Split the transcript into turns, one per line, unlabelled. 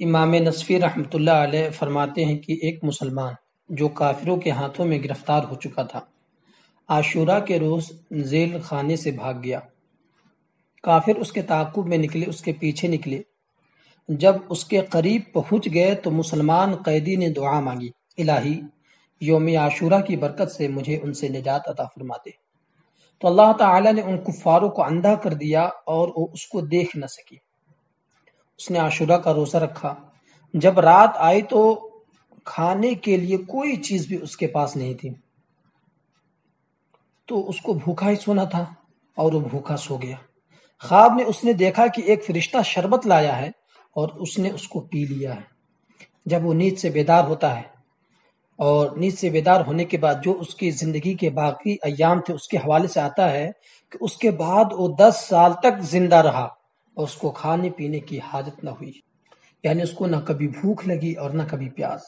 امام نصفی رحمۃ اللہ علیہ فرماتے ہیں کہ ایک مسلمان جو کافروں کے ہاتھوں میں گرفتار ہو چکا تھا، عاشورہ کے روز ذیل خانے سے بھاگ گیا۔ کافر اس کے تعاقب میں نکلے، اس کے پیچھے نکلے۔ جب اس کے قریب پہنچ گئے تو مسلمان قیدی نے دعا مانگی، الہی یوم عاشورہ کی برکت سے مجھے ان سے نجات عطا فرما دے۔ تو اللہ تعالی نے ان کفاروں کو اندھا کر دیا اور وہ اس کو دیکھ نہ سکی۔ اس نے عاشورہ کا روزہ رکھا۔ جب رات آئی تو کھانے کے لیے کوئی چیز بھی اس کے پاس نہیں تھی، تو اس کو بھوکا ہی سونا تھا اور وہ بھوکا سو گیا۔ خواب میں اس نے دیکھا کہ ایک فرشتہ شربت لایا ہے اور اس نے اس کو پی لیا ہے۔ جب وہ نیند سے بیدار ہوتا ہے اور نیند سے بیدار ہونے کے بعد جو اس کی زندگی کے باقی ایام تھے اس کے حوالے سے آتا ہے کہ اس کے بعد وہ 10 سال تک زندہ رہا اور اس کو کھانے پینے کی حاجت نہ ہوئی، یعنی اس کو نہ کبھی بھوک لگی اور نہ کبھی پیاس۔